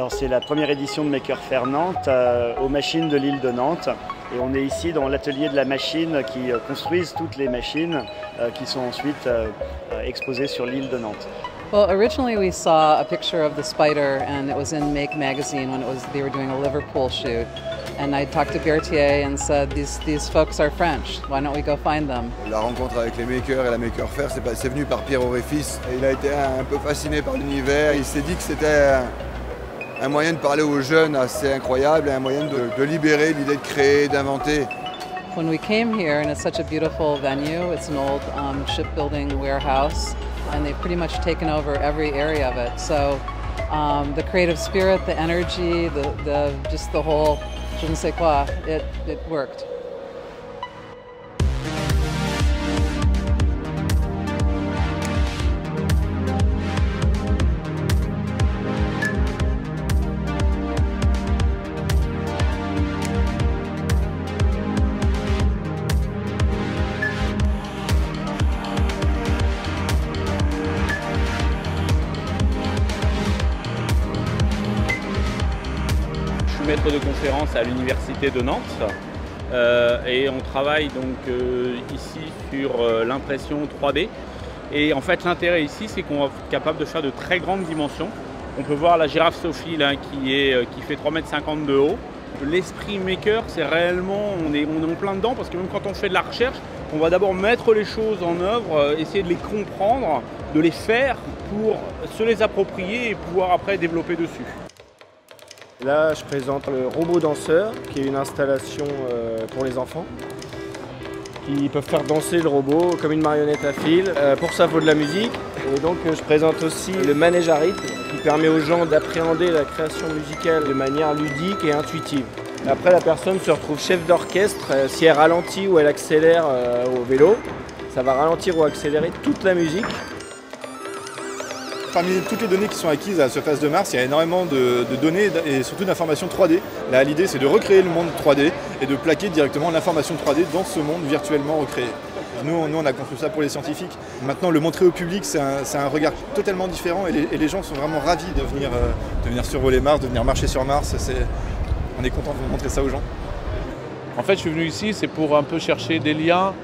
Alors c'est la première édition de Maker Faire Nantes aux machines de l'île de Nantes. Et on est ici dans l'atelier de la machine qui construisent toutes les machines qui sont ensuite exposées sur l'île de Nantes. Well, originally we saw a picture of the spider and it was in Make magazine when they were doing a Liverpool shoot. And I talked to Berthier and said, these folks are French, why don't we go find them? La rencontre avec les makers et la Maker Faire, c'est venu par Pierre Auréfils. Il a été un peu fasciné par l'univers. Il s'est dit que c'était un moyen de parler aux jeunes assez incroyable et un moyen de libérer l'idée de créer, d'inventer. When we came here, and it's such a beautiful venue, it's an old shipbuilding warehouse, and they've pretty much taken over every area of it. So the creative spirit, the energy, just the whole je ne sais quoi, it worked. Je suis maître de conférence à l'université de Nantes et on travaille donc ici sur l'impression 3D. Et en fait l'intérêt ici c'est qu'on va être capable de faire de très grandes dimensions. On peut voir la girafe Sophie là, qui fait 3,50 m de haut. L'esprit maker, c'est réellement, on est en plein dedans parce que même quand on fait de la recherche, on va d'abord mettre les choses en œuvre, essayer de les comprendre, de les faire pour se les approprier et pouvoir après développer dessus. Là, je présente le robot danseur, qui est une installation pour les enfants. Ils peuvent faire danser le robot comme une marionnette à fil. Pour ça, il faut de la musique. Et donc, je présente aussi le manège à rythme, qui permet aux gens d'appréhender la création musicale de manière ludique et intuitive. Après, la personne se retrouve chef d'orchestre. Si elle ralentit ou elle accélère au vélo, ça va ralentir ou accélérer toute la musique. Parmi toutes les données qui sont acquises à la surface de Mars, il y a énormément de données et surtout d'informations 3D. Là, l'idée, c'est de recréer le monde 3D et de plaquer directement l'information 3D dans ce monde virtuellement recréé. Nous, on a construit ça pour les scientifiques. Maintenant, le montrer au public, c'est un regard totalement différent et les gens sont vraiment ravis de venir survoler Mars, de venir marcher sur Mars. On est content de montrer ça aux gens. En fait, je suis venu ici, c'est pour un peu chercher des liens,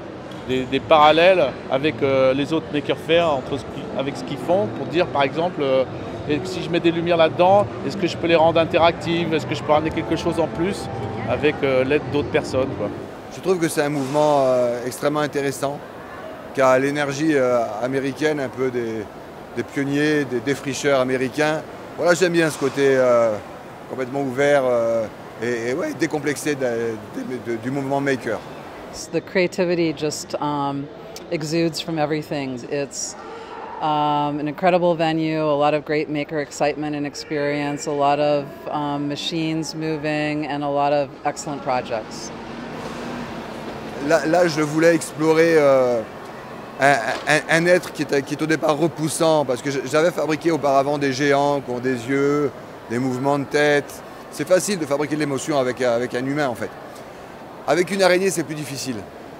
des parallèles avec les autres Maker Faire, avec ce qu'ils font, pour dire par exemple, si je mets des lumières là-dedans, est-ce que je peux les rendre interactives, est-ce que je peux ramener quelque chose en plus avec l'aide d'autres personnes, quoi. Je trouve que c'est un mouvement extrêmement intéressant, qui a l'énergie américaine, un peu des pionniers, des défricheurs américains. Voilà, j'aime bien ce côté complètement ouvert et ouais, décomplexé du mouvement maker. The creativity just exudes from everything. It's an incredible venue, a lot of great maker excitement and experience, a lot of machines moving, and a lot of excellent projects. Là, je voulais explorer un être qui est au départ repoussant, parce que j'avais fabriqué auparavant des géants qui ont des yeux, des mouvements de tête. C'est facile de fabriquer de l'émotion avec un humain, en fait. Avec une araignée, c'est plus difficile.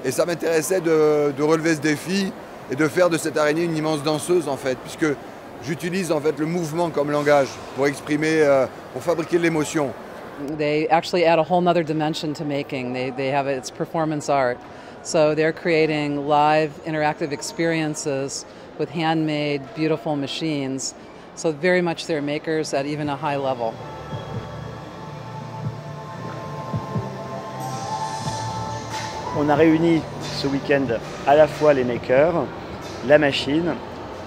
Et ça m'intéressait de relever ce défi et de faire de cette araignée une immense danseuse, en fait, puisque j'utilise en fait le mouvement comme langage pour exprimer, pour fabriquer de l'émotion. They actually add a whole nother dimension to making. They have it's performance art. So they're creating live interactive experiences with handmade, beautiful machines. So very much they're makers at even a high level. On a réuni ce week-end à la fois les makers, la machine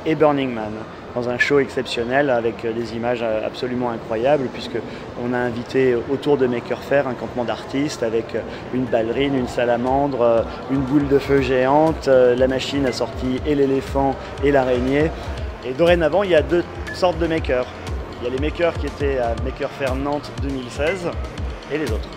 et Burning Man dans un show exceptionnel avec des images absolument incroyables puisqu'on a invité autour de Maker Faire un campement d'artistes avec une ballerine, une salamandre, une boule de feu géante. La machine a sorti et l'éléphant et l'araignée. Et dorénavant, il y a deux sortes de makers. Il y a les makers qui étaient à Maker Faire Nantes 2016 et les autres.